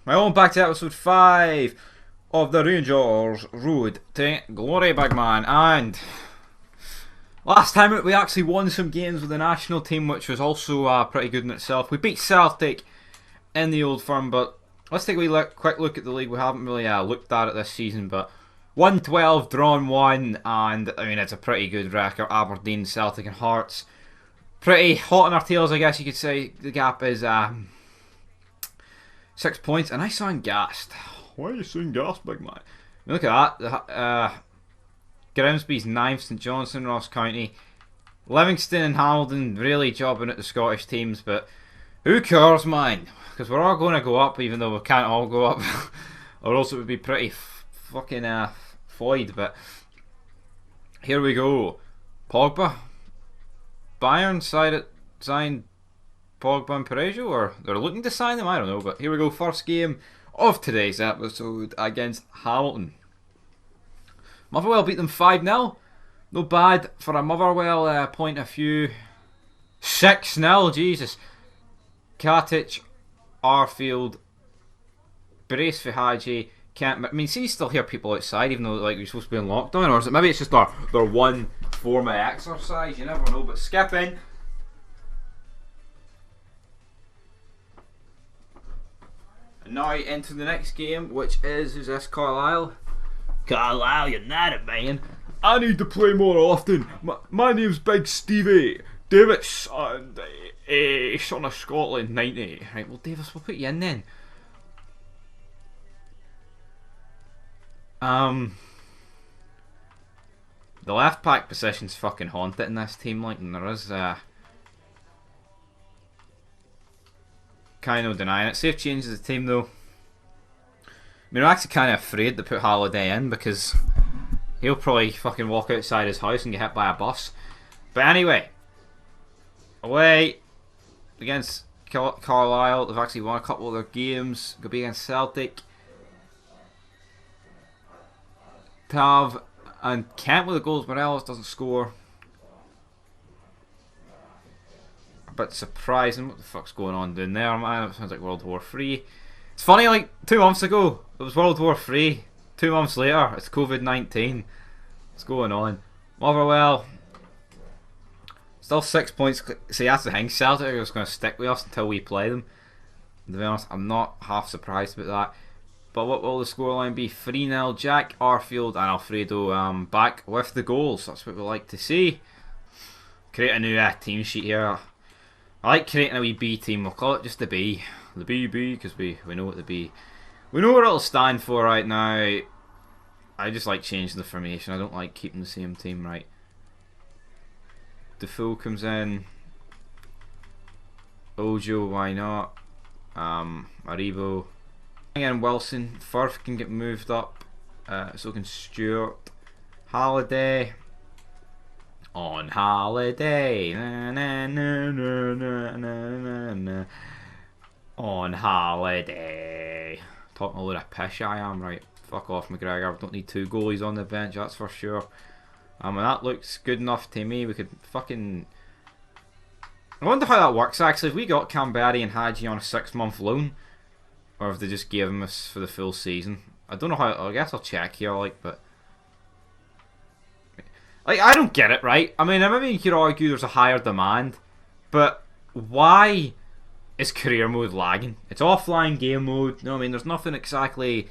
Welcome back to episode 5 of the Rangers Road to Glory, big man. And last time out we actually won some games with the national team, which was also pretty good in itself. We beat Celtic in the Old Firm, but let's take a quick look at the league. We haven't really looked at it this season, but 1-12, drawn 1, and I mean it's a pretty good record. Aberdeen, Celtic and Hearts. Pretty hot on our tails, I guess you could say. The gap is 6 points, and I sound gassed. Why are you sound gassed, big man? Look at that. Grimsby's 9th, St Johnstone, Ross County. Livingston and Hamilton really jobbing at the Scottish teams, but who cares, man? Because we're all going to go up, even though we can't all go up. Or else it would be pretty fucking void, but here we go. Pogba. Bayern signed Pogba and Parejo, or they're looking to sign them, I don't know, but here we go. First game of today's episode against Hamilton. Motherwell beat them 5-0. No bad for a Motherwell point of view. 6-0, Jesus. Katic, Arfield, Brace for Haji. I mean, see, you still hear people outside, even though like we're supposed to be in lockdown, or is it maybe it's just their one form of exercise? You never know. But skip in. And now into the next game, which is this Carlisle? Carlisle United, man. I need to play more often. My name's Big Stevie Davis, and son of Scotland, 90. Right, well, Davis, we'll put you in then. The left back position's fucking haunted in this team, like, and there is kind of denying it. Safe changes the team though. I mean, I'm actually kind of afraid to put Halliday in because he'll probably fucking walk outside his house and get hit by a bus. But anyway, away against Carlisle. They've actually won a couple of their games. Could be against Celtic. Tav and Kent with the goals. Morelos doesn't score. A bit surprising. What the fuck's going on down there, man? It sounds like World War 3. It's funny, like 2 months ago it was World War 3. 2 months later it's COVID-19. What's going on? Motherwell still 6 points. See, that's the thing. Celtic are just going to stick with us until we play them. To be honest, I'm not half surprised about that. But what will the scoreline be? 3-0. Jack, Arfield and Alfredo back with the goals. That's what we like to see. Create a new team sheet here. I like creating a wee B team. We'll call it just the B. The BB, because we know what the B. We know what it'll stand for right now. I just like changing the formation. I don't like keeping the same team, right? Defoe comes in. Ojo, why not? Aribo. Again, Wilson. Firth can get moved up. So can Stewart. Halliday. On holiday. Na, na, na, na, na, na, na. On holiday. Talking a load of pish I am, right? Fuck off, McGregor. We don't need 2 goalies on the bench, that's for sure. And that looks good enough to me. We could fucking... I wonder how that works actually. If we got Canberry and Hadji on a 6-month loan, or if they just gave them us for the full season. I don't know how. I guess I'll check here, like, but like I don't get it, right? I mean, maybe you could argue there's a higher demand, but why is career mode lagging? It's offline game mode. No, I mean, there's nothing exactly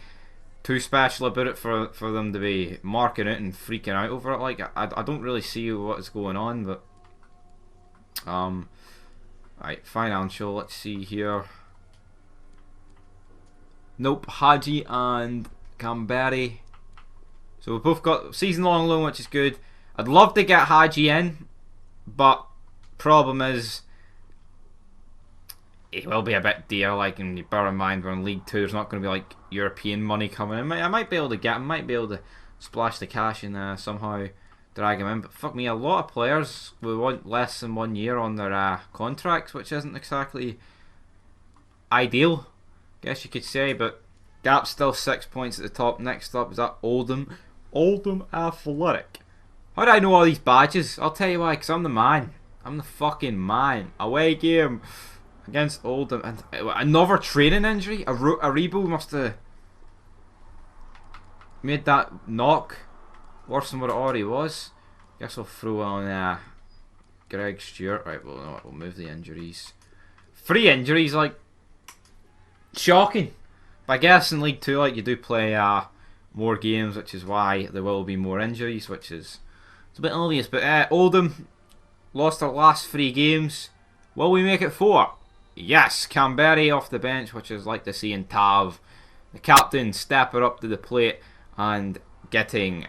too special about it for them to be marking it and freaking out over it. Like, I don't really see what is going on, but right, financial. Let's see here. Nope, Hadji and Canberry. So we've both got season-long loan, which is good. I'd love to get Hadji in, but problem is it will be a bit dear. Like, and you bear in mind we're in League 2. There's not going to be like European money coming in. I might be able to get him. Might be able to splash the cash and somehow drag him in. But fuck me, a lot of players will want less than 1 year on their contracts, which isn't exactly ideal, guess you could say. But gap's still 6 points at the top. Next up is that Oldham Athletic. How do I know all these badges? I'll tell you why, because I'm the man. I'm the fucking man. Away game against Oldham. And another training injury. Aribo must have made that knock worse than what it already was. Guess I'll throw on Greg Stewart. Right, well, no, we'll move the injuries. 3 injuries, like, shocking. But I guess in League 2, like, you do play more games, which is why there will be more injuries, which is it's a bit obvious. But Oldham lost their last 3 games. Will we make it 4? Yes. Canberra off the bench, which is like to see in Tav. The captain stepping up to the plate and getting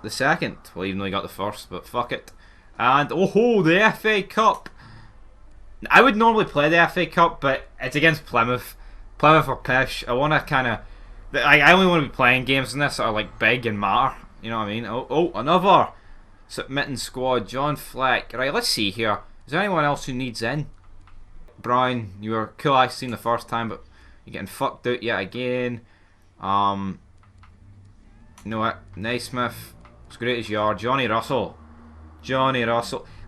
the second. Well, even though he got the first, but fuck it. And oh, the FA Cup. I would normally play the FA Cup, but it's against Plymouth. Plymouth are pish. I want to kind of... I only want to be playing games in this that are like big and matter. You know what I mean? Oh, another submitting squad. John Fleck. Right, let's see here. Is there anyone else who needs in? Brian, you were cool I seen the first time, but you're getting fucked out yet again. You know what? Naismith. As great as you are. Johnny Russell.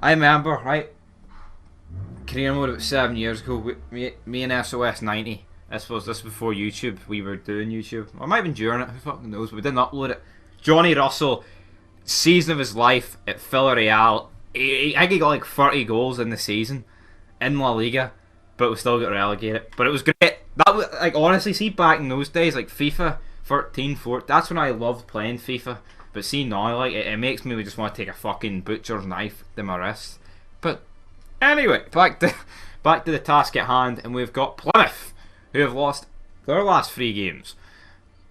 I remember, right? Career mode about 7 years ago. Me and SOS 90. This was before YouTube. We were doing YouTube. Or it might have been during it. Who fucking knows? We didn't upload it. Johnny Russell, season of his life at Villarreal. I think he got like 30 goals in the season in La Liga, but we still got relegated. But it was great. That was, like, honestly, see, back in those days, like FIFA 13, 14, that's when I loved playing FIFA. But see now, like, it makes me just want to take a fucking butcher's knife to my wrist. But anyway, back to the task at hand, and we've got Plymouth, who have lost their last 3 games.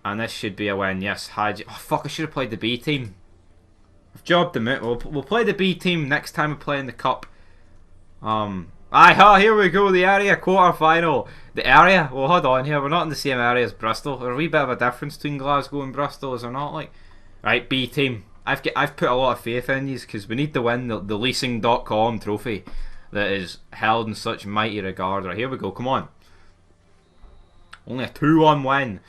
And this should be a win, yes. Oh fuck, I should have played the B team. I've jobbed them out. We'll play the B team next time we play in the cup. Here we go, the area quarter final. The area? Well, hold on here, we're not in the same area as Bristol. There's a wee bit of a difference between Glasgow and Bristol, is there not? Like, right, B team. I've put a lot of faith in these because we need to win the leasing.com trophy that is held in such mighty regard. Right, here we go, come on. Only a 2-1 win.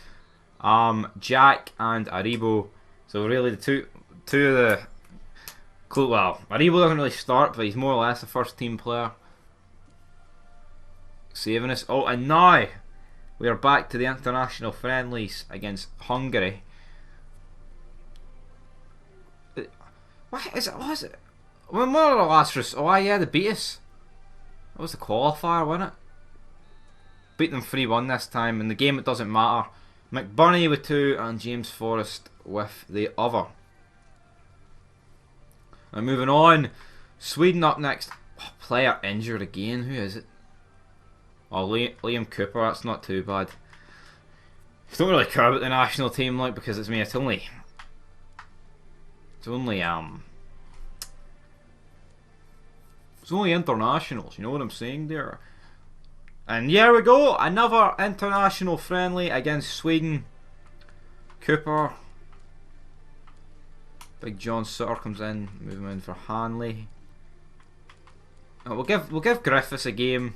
Jack and Aribo. So really the two of the... Well, Aribo doesn't really start, but he's more or less a first team player. Saving us. Oh, and now we are back to the international friendlies against Hungary. What is it? What is it? When were the last... Oh yeah, they beat us. That was the qualifier, wasn't it? Beat them 3-1 this time. In the game it doesn't matter. McBurney with 2 and James Forrest with the other. Now moving on. Sweden up next. Oh, player injured again. Who is it? Oh, Liam Cooper. That's not too bad. I don't really care about the national team, like, because it's only internationals. You know what I'm saying there? And here we go, another international friendly against Sweden. Cooper. Big John Sutter comes in, move him in for Hanley. Oh, we'll give Griffiths a game.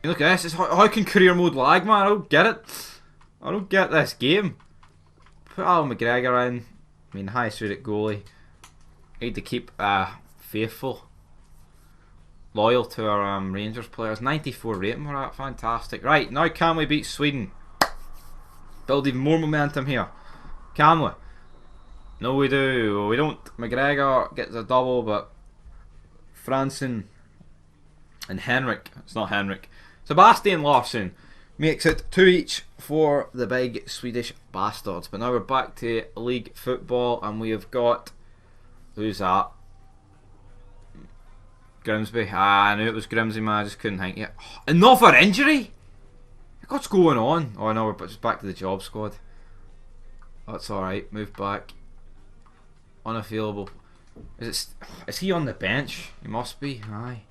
Look at this, how can career mode lag, man? I don't get it. I don't get this game. Put Alan McGregor in. I mean, highest rated goalie. Need to keep faithful. Loyal to our Rangers players. 94 rating, we're at. Fantastic. Right, now can we beat Sweden? Build even more momentum here. Can we? No, we do. We don't. McGregor gets a double, but Franson and Henrik. It's not Henrik. Sebastian Larsson makes it 2 each for the big Swedish bastards. But now we're back to league football, and we have got... Who's that? Grimsby. I knew it was Grimsby, man. I just couldn't think it. Oh, another injury? What's going on? Oh no, we're just back to the job squad. That's alright. Move back. Unavailable. Is he on the bench? He must be. Aye.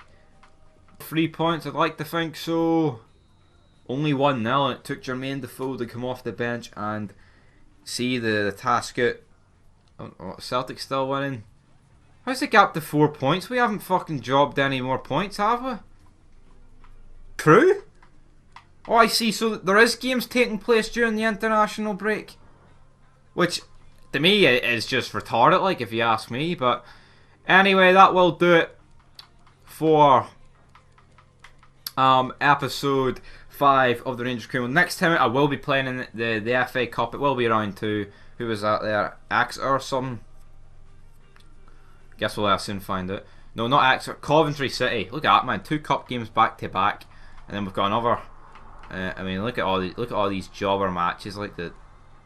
3 points. I'd like to think so. Only 1-0, and it took Jermaine Defoe to come off the bench and see the task out. Oh, Celtic still winning. How's the gap to 4 points? We haven't fucking jobbed any more points, have we? True? Oh, I see. So there is games taking place during the international break, which to me is just retarded, like, if you ask me. But anyway, that will do it for Episode 5 of the Rangers Crew. Next time I will be playing in the FA Cup. It will be round 2. Who was that there? Exeter or something? Guess we'll soon find out. No, not Exeter. Coventry City. Look at that, man. 2 cup games back to back, and then we've got another. I mean, look at all these jobber matches like that.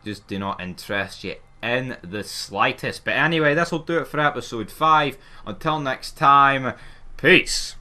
Just do not interest you in the slightest. But anyway, this will do it for episode 5. Until next time, peace.